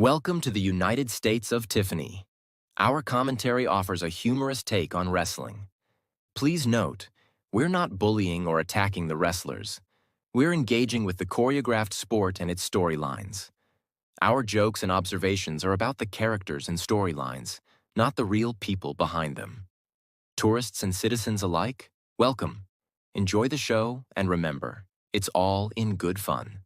Welcome to the United States of Tiffany. Our commentary offers a humorous take on wrestling. Please note, we're not bullying or attacking the wrestlers. We're engaging with the choreographed sport and its storylines. Our jokes and observations are about the characters and storylines, not the real people behind them. Tourists and citizens alike, welcome. Enjoy the show, and remember, it's all in good fun.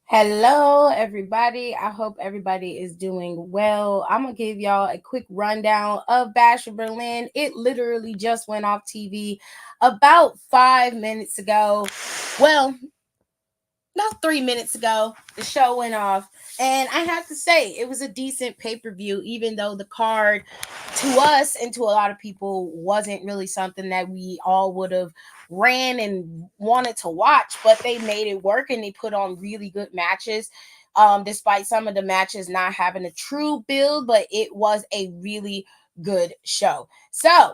Hello, everybody. I hope everybody is doing well. I'm going to give y'all a quick rundown of Bash for Berlin. It literally just went off TV about 5 minutes ago. Well, about 3 minutes ago, the show went off. And I have to say, it was a decent pay-per-view, even though the card to us and to a lot of people wasn't really something that we all would have ran and wanted to watch, but they made it work and they put on really good matches. Despite some of the matches not having a true build, but it was a really good show. So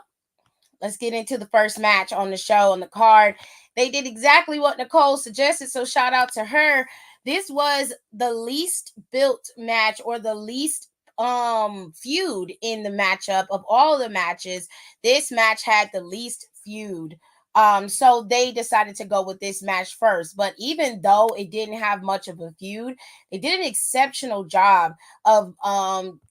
let's get into the first match on the show, on the card. They did exactly what Nicole suggested, so shout out to her. This was the least built match, or the least feud in the matchup of all the matches. This match had the least feud. So they decided to go with this match first. But even though it didn't have much of a feud, they did an exceptional job of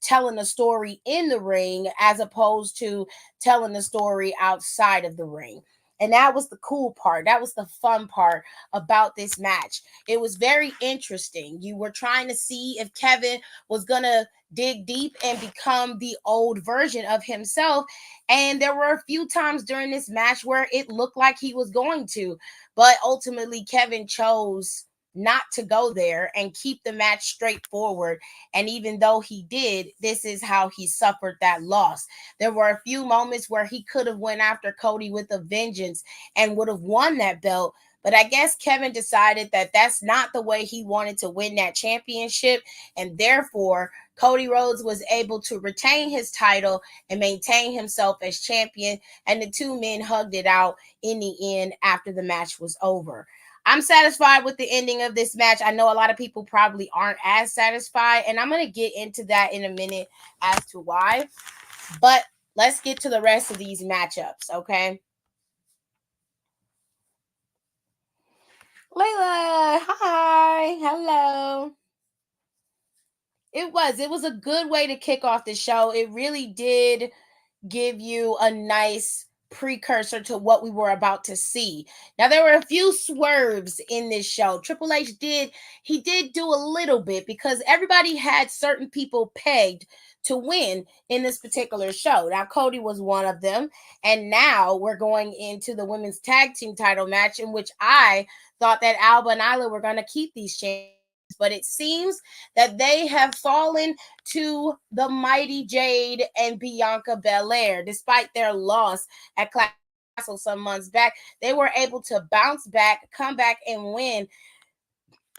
telling the story in the ring as opposed to telling the story outside of the ring. And that was the cool part. That was the fun part about this match. It was very interesting. You were trying to see if Kevin was going to dig deep and become the old version of himself. And there were a few times during this match where it looked like he was going to. But ultimately, Kevin chose not to go there and keep the match straightforward. And even though he did, this is how he suffered that loss. There were a few moments where he could have went after Cody with a vengeance and would have won that belt. But I guess Kevin decided that that's not the way he wanted to win that championship. And therefore, Cody Rhodes was able to retain his title and maintain himself as champion. And the two men hugged it out in the end after the match was over. I'm satisfied with the ending of this match. I know a lot of people probably aren't as satisfied, and I'm going to get into that in a minute as to why. But let's get to the rest of these matchups, okay? Layla, hi, hello. It was a good way to kick off the show. It really did give you a nice precursor to what we were about to see. Now there were a few swerves in this show. Triple H did do a little bit because everybody had certain people pegged to win in this particular show. Now Cody was one of them, and now we're going into the women's tag team title match, in which I thought that Alba and Isla were going to keep these champions, but it seems that they have fallen to the Mighty Jade and Bianca Belair. Despite their loss at Clash Castle some months back, they were able to bounce back, come back, and win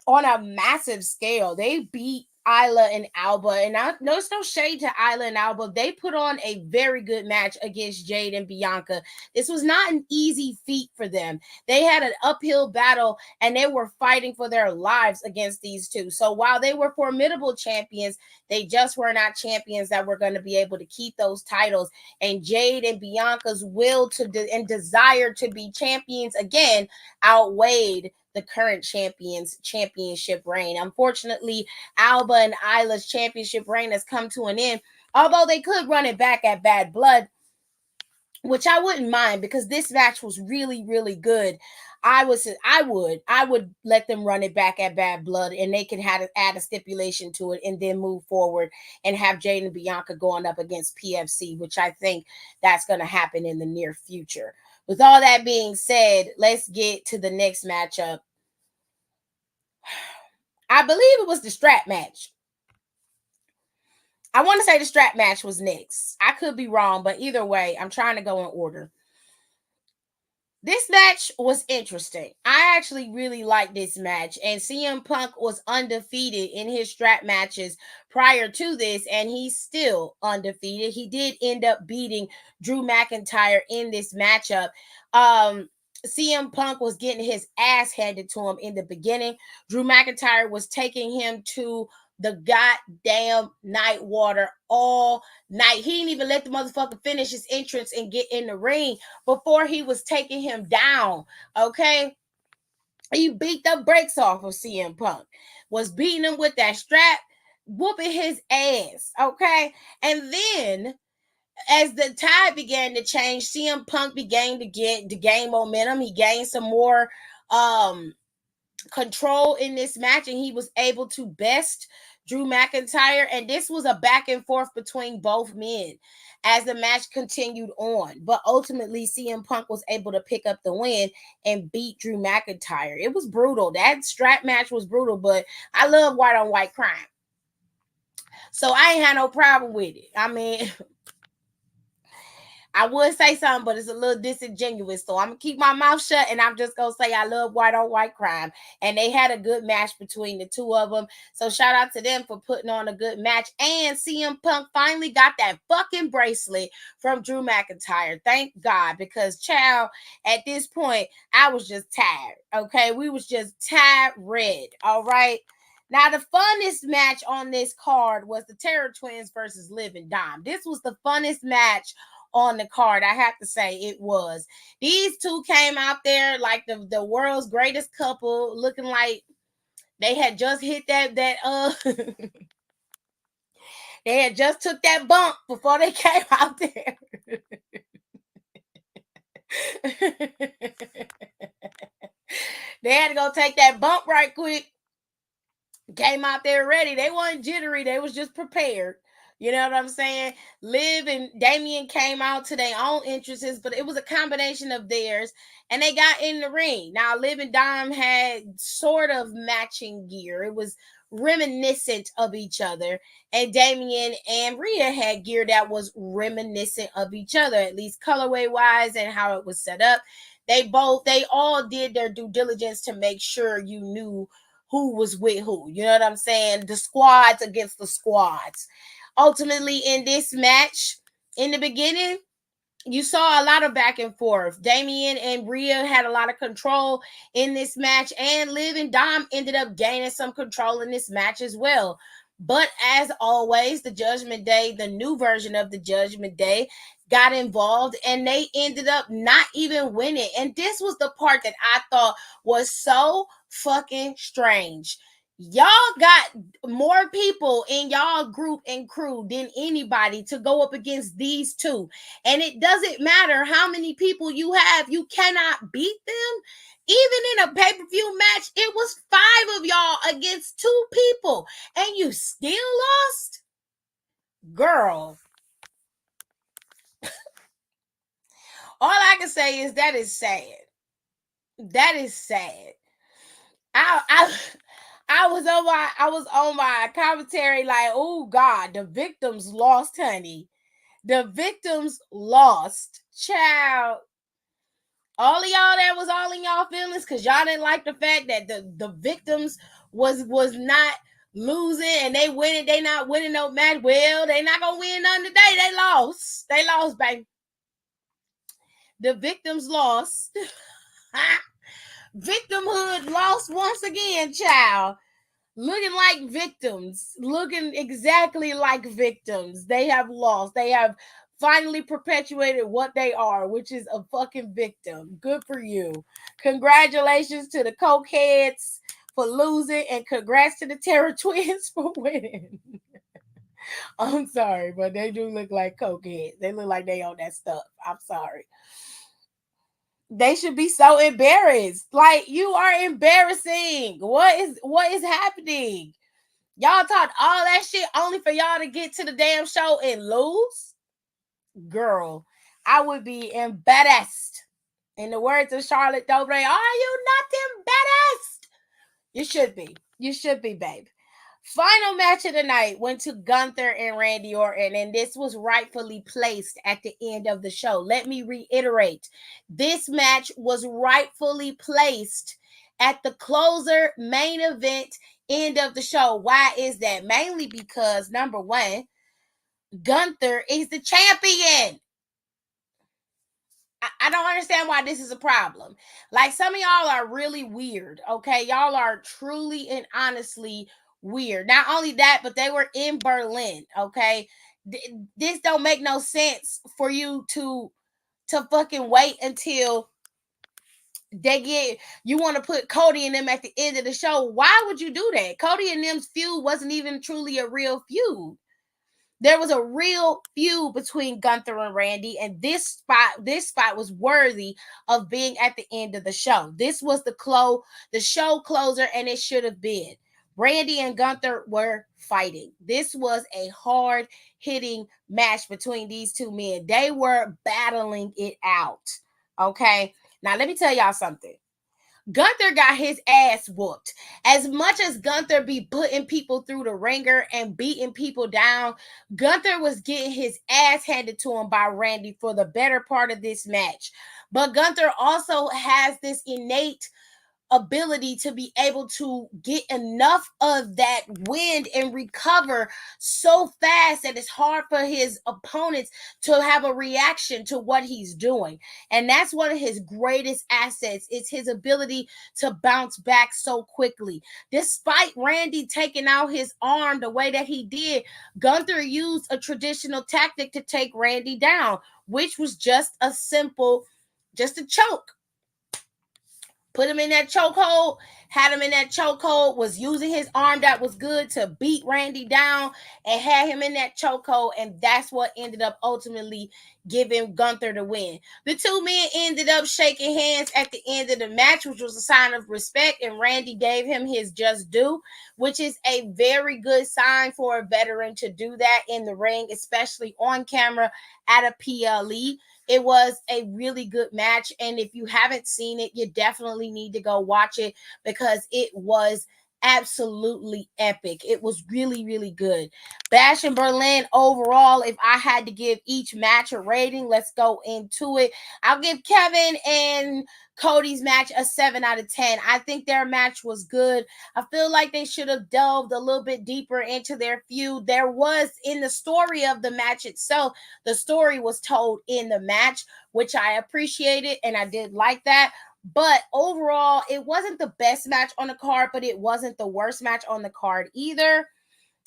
on a massive scale. They beat Isla and Alba, and I know it's no shade to Isla and Alba. They put on a very good match against Jade and Bianca. This was not an easy feat for them. They had an uphill battle and they were fighting for their lives against these two. So while they were formidable champions, they just were not champions that were going to be able to keep those titles. And Jade and Bianca's will and desire to be champions again outweighed the current champions championship reign. Unfortunately, Alba and Isla's championship reign has come to an end. Although they could run it back at Bad Blood, which I wouldn't mind because this match was really, really good. I would let them run it back at Bad Blood, and they can add a stipulation to it, and then move forward and have Jade and Bianca going up against PFC, which I think that's going to happen in the near future. With all that being said, let's get to the next matchup. I believe it was the strap match. I want to say the strap match was next. I could be wrong, but either way, I'm trying to go in order. This match was interesting. I actually really liked this match, and CM Punk was undefeated in his strap matches prior to this, and he's still undefeated. He did end up beating Drew McIntyre in this matchup. CM Punk was getting his ass handed to him in the beginning. Drew McIntyre was taking him to the goddamn night water all night. He didn't even let the motherfucker finish his entrance and get in the ring before he was taking him down. Okay. He beat the brakes off of CM Punk, was beating him with that strap, whooping his ass. Okay. And then as the tide began to change, CM Punk began to gain momentum. He gained some more control in this match, and he was able to best Drew McIntyre. And this was a back and forth between both men as the match continued on. But ultimately, CM Punk was able to pick up the win and beat Drew McIntyre. It was brutal. That strap match was brutal, but I love white on white crime. So I ain't had no problem with it. I mean, I would say something, but it's a little disingenuous. So I'm gonna keep my mouth shut, and I'm just gonna say I love white on white crime. And they had a good match between the two of them. So shout out to them for putting on a good match. And CM Punk finally got that fucking bracelet from Drew McIntyre. Thank God, because child, at this point, I was just tired. Okay, we was just tired red. All right. Now, the funnest match on this card was the Terror Twins versus Liv and Dom. This was the funnest match on the card. I have to say it was. These two came out there like the world's greatest couple, looking like they had just hit that they had just took that bump before they came out there. They had to go take that bump right quick. Came out there ready. They weren't jittery. They was just prepared. You know what I'm saying? Liv and Damien came out to their own interests, but it was a combination of theirs, and they got in the ring. Now, Liv and Dom had sort of matching gear. It was reminiscent of each other, and Damien and Rhea had gear that was reminiscent of each other, at least colorway wise and how it was set up. They all did their due diligence to make sure you knew who was with who. You know what I'm saying? The squads against the squads. Ultimately, in this match, in the beginning, you saw a lot of back and forth. Damien and Rhea had a lot of control in this match, and Liv and Dom ended up gaining some control in this match as well. But as always, the Judgment Day, the new version of the Judgment Day, got involved, and they ended up not even winning. And this was the part that I thought was so fucking strange. Y'all got more people in y'all group and crew than anybody to go up against these two. And it doesn't matter how many people you have, you cannot beat them. Even in a pay-per-view match, it was 5 of y'all against 2 people, and you still lost? Girl. All I can say is that is sad. That is sad. I was on my commentary like, oh God, the victims lost, honey. The victims lost. Child. All of y'all that was all in y'all feelings because y'all didn't like the fact that the victims was not losing and they winning. They not winning no match. Well, they not gonna win none today. They lost. They lost, baby. The victims lost. Victimhood lost once again, child. Looking like victims, looking exactly like victims. They have lost. They have finally perpetuated what they are, which is a fucking victim. Good for you. Congratulations to the cokeheads for losing, and congrats to the Terror Twins for winning. I'm sorry, but they do look like cokeheads. They look like they own that stuff. I'm sorry. They should be so embarrassed. Like, you are embarrassing. What is happening? Y'all talk all that shit only for y'all to get to the damn show and lose? Girl, I would be embarrassed. In the words of Charlotte Dobre, are you not embarrassed? You should be. You should be, babe. Final match of the night went to Gunther and Randy Orton, and this was rightfully placed at the end of the show. Let me reiterate, this match was rightfully placed at the closer main event end of the show. Why is that? Mainly because, number one, Gunther is the champion. I don't understand why this is a problem. Like, some of y'all are really weird, okay? Y'all are truly and honestly weird. Not only that, but they were in Berlin, okay? This don't make no sense for you to fucking wait until they get, you want to put Cody and them at the end of the show. Why would you do that? Cody and them's feud wasn't even truly a real feud. There was a real feud between Gunther and Randy, and this spot was worthy of being at the end of the show. This was the show closer, and it should have been. Randy and Gunther were fighting. This was a hard hitting match between these two men. They were battling it out. Okay. Now let me tell y'all something. Gunther got his ass whooped. As much as Gunther be putting people through the ringer and beating people down, Gunther was getting his ass handed to him by Randy for the better part of this match. But Gunther also has this innate ability to be able to get enough of that wind and recover so fast that it's hard for his opponents to have a reaction to what he's doing. And that's one of his greatest assets, is his ability to bounce back so quickly. Despite Randy taking out his arm the way that he did, Gunther used a traditional tactic to take Randy down, which was just a choke. Put him in that chokehold, had him in that chokehold, was using his arm that was good to beat Randy down, and had him in that chokehold, and that's what ended up ultimately giving Gunther the win. The two men ended up shaking hands at the end of the match, which was a sign of respect, and Randy gave him his just due, which is a very good sign for a veteran to do that in the ring, especially on camera at a PLE. It was a really good match, and if you haven't seen it, you definitely need to go watch it, because it was absolutely epic. It was really, really good. Bash in Berlin overall, if I had to give each match a rating, let's go into it. I'll give Kevin and Cody's match a 7 out of 10. I think their match was good. I feel like they should have delved a little bit deeper into their feud. There was, in the story of the match itself, the story was told in the match, which I appreciated, and I did like that. But overall, it wasn't the best match on the card, but it wasn't the worst match on the card either.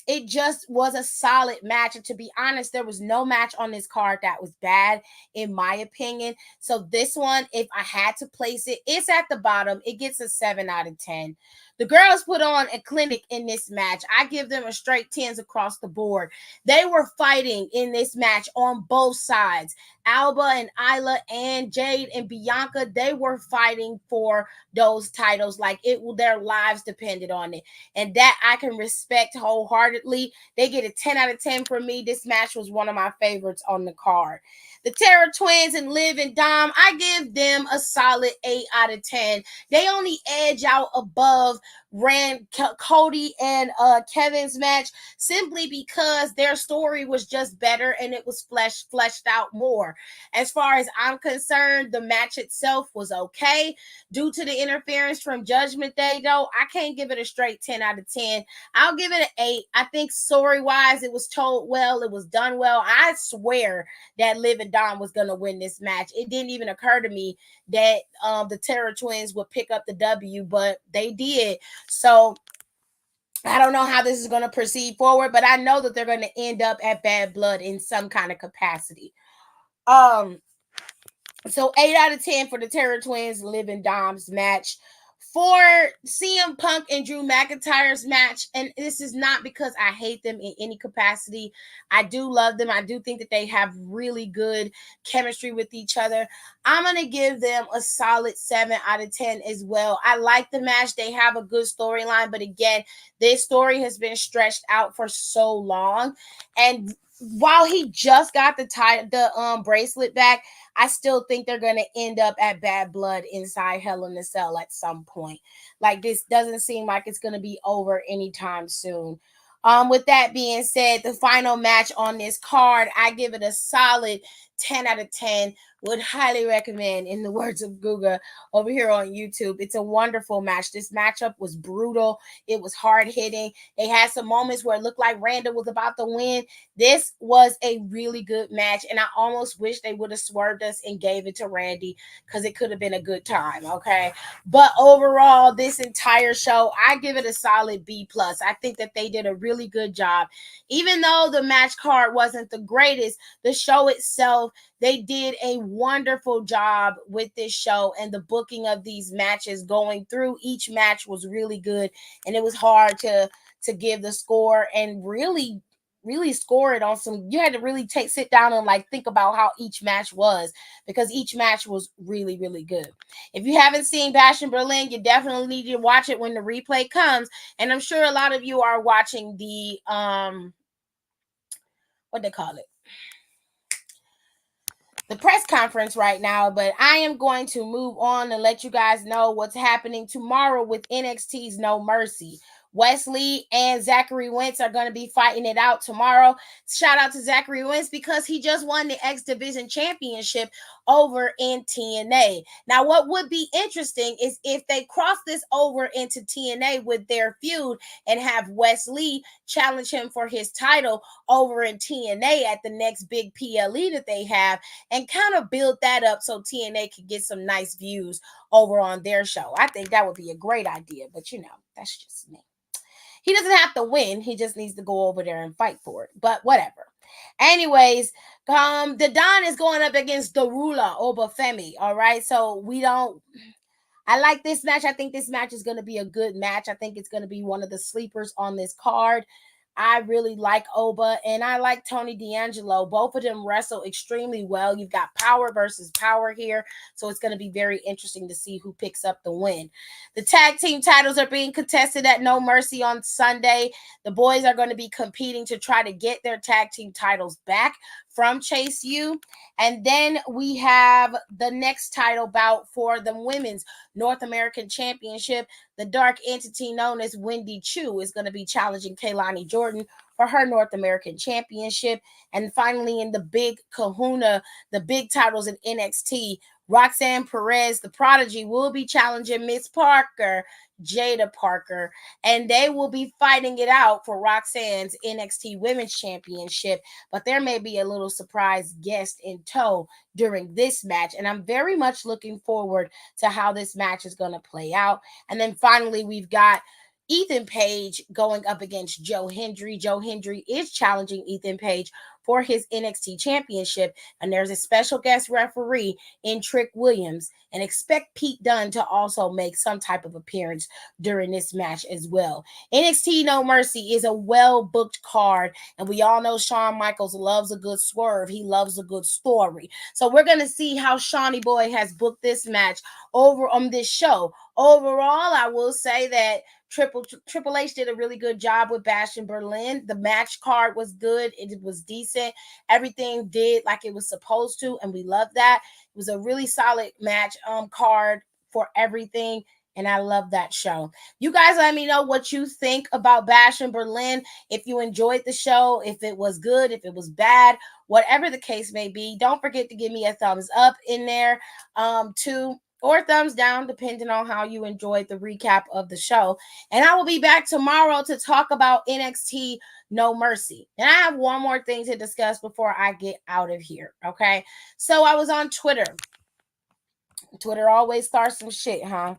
It just was a solid match. And to be honest, there was no match on this card that was bad, in my opinion. So this one, if I had to place it, it's at the bottom. It gets a 7 out of 10. The girls put on a clinic in this match. I give them a straight 10s across the board. They were fighting in this match on both sides. Alba and Isla and Jade and Bianca, they were fighting for those titles like their lives depended on it. And that I can respect wholeheartedly. They get a 10 out of 10 from me. This match was one of my favorites on the card. The Terror Twins and Liv and Dom, I give them a solid 8 out of 10. They only edge out above Cody and Kevin's match simply because their story was just better and it was fleshed out more. As far as I'm concerned, the match itself was okay. Due to the interference from Judgment Day, though, I can't give it a straight 10 out of 10. I'll give it an 8. I think story wise, it was told well, it was done well. I swear that Liv and Dom was gonna win this match. It didn't even occur to me that the Terror Twins would pick up the W, but they did. So I don't know how this is going to proceed forward, but I know that they're going to end up at Bad Blood in some kind of capacity. So 8 out of 10 for the Terror Twins, Liv and Dom's match. For CM Punk and Drew McIntyre's match, and this is not because I hate them in any capacity. I do love them. I do think that they have really good chemistry with each other. I'm going to give them a solid 7 out of 10 as well. I like the match. They have a good storyline, but again, this story has been stretched out for so long. And while he just got the bracelet back, I still think they're going to end up at Bad Blood inside Hell in a Cell at some point. Like, this doesn't seem like it's going to be over anytime soon. With that being said, the final match on this card, I give it a solid 10 out of 10. Would highly recommend, in the words of Guga over here on YouTube. It's a wonderful match. This matchup was brutal. It was hard hitting. They had some moments where it looked like Randall was about to win. This was a really good match, and I almost wish they would have swerved us and gave it to Randy because it could have been a good time, okay? But overall, this entire show, I give it a solid B+. I think that they did a really good job. Even though the match card wasn't the greatest, the show itself, they did a wonderful job with this show, and the booking of these matches going through each match was really good, and it was hard to give the score and really score it on some. You had to really sit down and like think about how each match was, because each match was really good. If you haven't seen Bash in Berlin, you definitely need to watch it when the replay comes, and I'm sure a lot of you are watching the what they call it, the press conference right now, but I am going to move on and let you guys know what's happening tomorrow with NXT's No Mercy. Wesley and Zachary Wentz are going to be fighting it out tomorrow. Shout out to Zachary Wentz because he just won the X Division Championship over in TNA. Now, what would be interesting is if they cross this over into TNA with their feud and have Wesley challenge him for his title over in TNA at the next big PLE that they have, and kind of build that up so TNA could get some nice views over on their show. I think that would be a great idea, but that's just me. He doesn't have to win. He just needs to go over there and fight for it. But whatever. Anyways, the Don is going up against Darula Obafemi. All right. So I like this match. I think this match is going to be a good match. I think it's going to be one of the sleepers on this card. I really like Oba and I like Tony D'Angelo. Both of them wrestle extremely well. You've got power versus power here. So it's going to be very interesting to see who picks up the win. The tag team titles are being contested at No Mercy on Sunday. The boys are going to be competing to try to get their tag team titles back from Chase U. And then we have the next title bout for the women's North American Championship. The dark entity known as Wendy Chu is going to be challenging Kaylani Jordan for her North American Championship. And finally, in the big kahuna, the big titles in NXT, Roxanne Perez, the Prodigy, will be challenging Miss Parker, Jada Parker, and they will be fighting it out for Roxanne's NXT Women's Championship. But there may be a little surprise guest in tow during this match, and I'm very much looking forward to how this match is going to play out. And then finally, we've got Ethan Page going up against Joe Hendry. Joe Hendry is challenging Ethan Page for his NXT championship, and there's a special guest referee in Trick Williams, and expect Pete Dunne to also make some type of appearance during this match as well. NXT No Mercy is a well-booked card, and we all know Shawn Michaels loves a good swerve. He loves a good story. So we're going to see how Shawnee Boy has booked this match over on this show. Overall, I will say that Triple H did a really good job with Bash in Berlin. The match card was good. It was decent. decent. Everything did like it was supposed to, and we love that. It was a really solid match card for everything. And I love that show. You guys let me know what you think about Bash in Berlin. If you enjoyed the show, if it was good, if it was bad, whatever the case may be. Don't forget to give me a thumbs up in there too, or thumbs down, depending on how you enjoyed the recap of the show. And I will be back tomorrow to talk about NXT No Mercy. And I have one more thing to discuss before I get out of here. Okay. So I was on Twitter. Twitter always starts some shit, huh?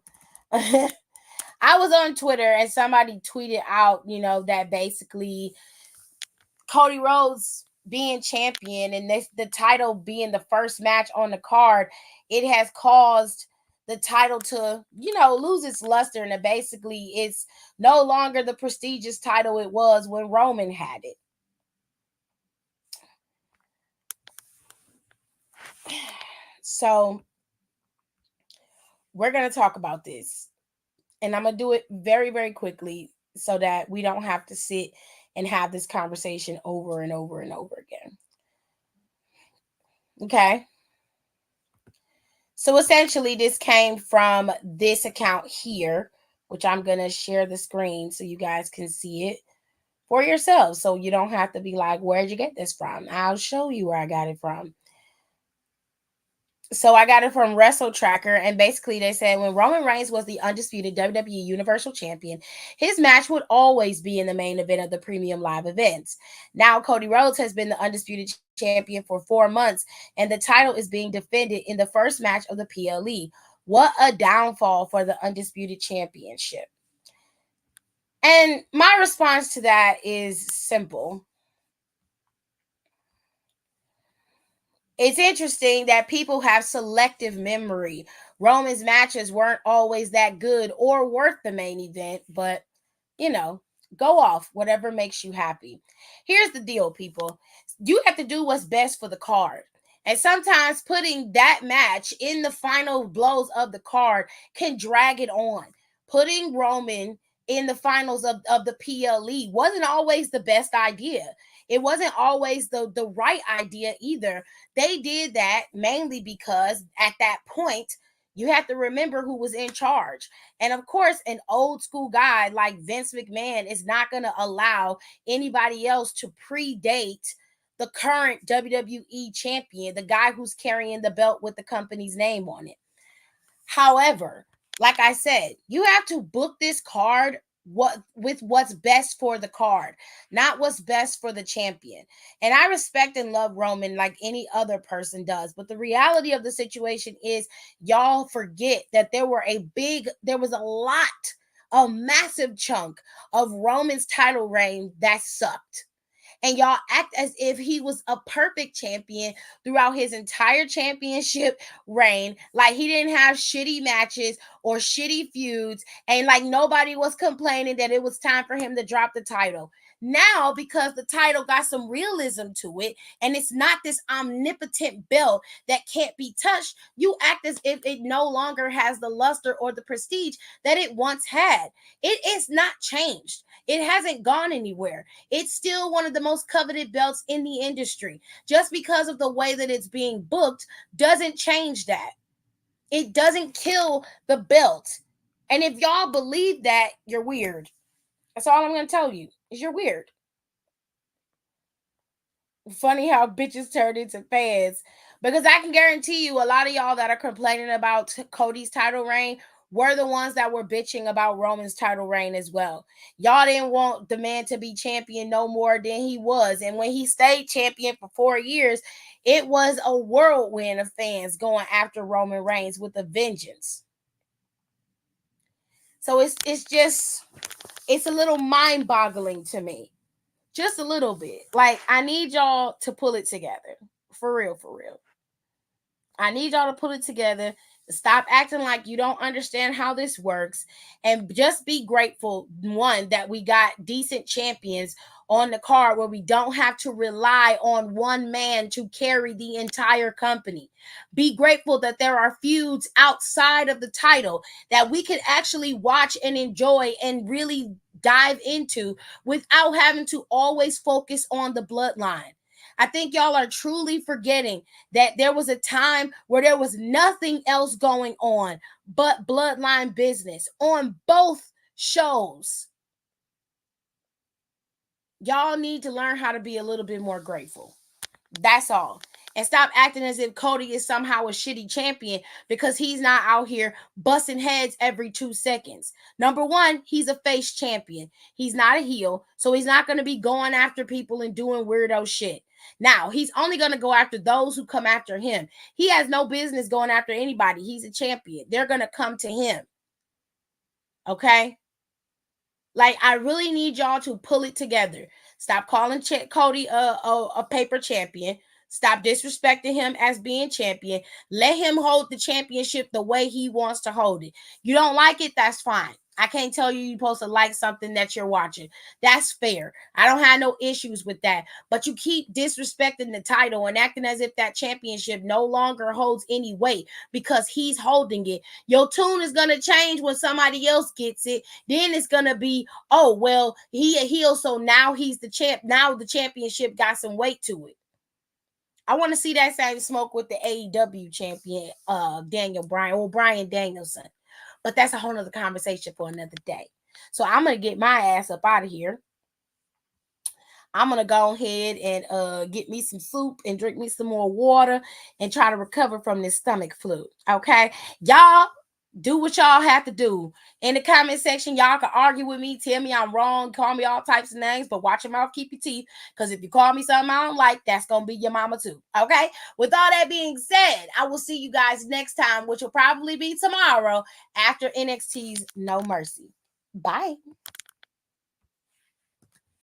I was on Twitter and somebody tweeted out, that basically Cody Rhodes being champion and the title being the first match on the card, it has caused the title to, lose its luster, and basically it's no longer the prestigious title it was when Roman had it. So we're going to talk about this, and I'm going to do it very, very quickly so that we don't have to sit and have this conversation over and over and over again. Okay. So essentially, this came from this account here, which I'm going to share the screen so you guys can see it for yourselves. So you don't have to be like, where'd you get this from? I'll show you where I got it from. So I got it from Wrestle Tracker, and basically they said when Roman Reigns was the undisputed WWE Universal Champion, his match would always be in the main event of the premium live events. Now Cody Rhodes has been the undisputed champion for 4 months, and the title is being defended in the first match of the PLE. What a downfall for the undisputed championship. And my response to that is simple. It's interesting that people have selective memory. Roman's matches weren't always that good or worth the main event, but go off, whatever makes you happy. Here's the deal, people. You have to do what's best for the card. And sometimes putting that match in the final blows of the card can drag it on. Putting Roman in the finals of the PLE wasn't always the best idea. It wasn't always the right idea either. They did that mainly because at that point, you have to remember who was in charge. And of course, an old school guy like Vince McMahon is not going to allow anybody else to predate the current WWE champion, the guy who's carrying the belt with the company's name on it. However, like I said, you have to book this card with what's best for the card, not what's best for the champion. And I respect and love Roman like any other person does, but the reality of the situation is y'all forget that there was a massive chunk of Roman's title reign that sucked. And y'all act as if he was a perfect champion throughout his entire championship reign. Like he didn't have shitty matches or shitty feuds, and like nobody was complaining that it was time for him to drop the title. Now, because the title got some realism to it and it's not this omnipotent belt that can't be touched, you act as if it no longer has the luster or the prestige that it once had. It is not changed. It hasn't gone anywhere. It's still one of the most coveted belts in the industry. Just because of the way that it's being booked doesn't change that. It doesn't kill the belt. And if y'all believe that, you're weird. That's all I'm going to tell you, is you're weird. Funny how bitches turned into fans. Because I can guarantee you a lot of y'all that are complaining about Cody's title reign were the ones that were bitching about Roman's title reign as well. Y'all didn't want the man to be champion no more than he was. And when he stayed champion for 4 years, it was a whirlwind of fans going after Roman Reigns with a vengeance. So it's a little mind-boggling to me. Just a little bit. Like, I need y'all to pull it together. For real, for real. I need y'all to pull it together. Stop acting like you don't understand how this works. And just be grateful, one, that we got decent champions on the card where we don't have to rely on one man to carry the entire company. Be grateful that there are feuds outside of the title that we could actually watch and enjoy and really dive into without having to always focus on the bloodline. I think y'all are truly forgetting that there was a time where there was nothing else going on but bloodline business on both shows. Y'all need to learn how to be a little bit more grateful. That's all. And stop acting as if Cody is somehow a shitty champion because he's not out here busting heads every 2 seconds. Number one, he's a face champion. He's not a heel, so he's not going to be going after people and doing weirdo shit. Now, he's only going to go after those who come after him. He has no business going after anybody. He's a champion. They're going to come to him. Okay? Like, I really need y'all to pull it together. Stop calling Cody a paper champion. Stop disrespecting him as being champion. Let him hold the championship the way he wants to hold it. You don't like it, that's fine. I can't tell you you're supposed to like something that you're watching. That's fair. I don't have no issues with that. But you keep disrespecting the title and acting as if that championship no longer holds any weight because he's holding it. Your tune is going to change when somebody else gets it. Then it's going to be, oh, well, he a heel, so now he's the champ. Now the championship got some weight to it. I want to see that same smoke with the AEW champion, Daniel Bryan, or Bryan Danielson. But that's a whole nother conversation for another day. So I'm going to get my ass up out of here. I'm going to go ahead and get me some soup and drink me some more water and try to recover from this stomach flu. Okay? Y'all, do what y'all have to do. In the comment section, y'all can argue with me, tell me I'm wrong, call me all types of names, but watch your mouth, keep your teeth, because if you call me something I don't like, that's going to be your mama too. Okay? With all that being said, I will see you guys next time, which will probably be tomorrow after NXT's No Mercy. Bye.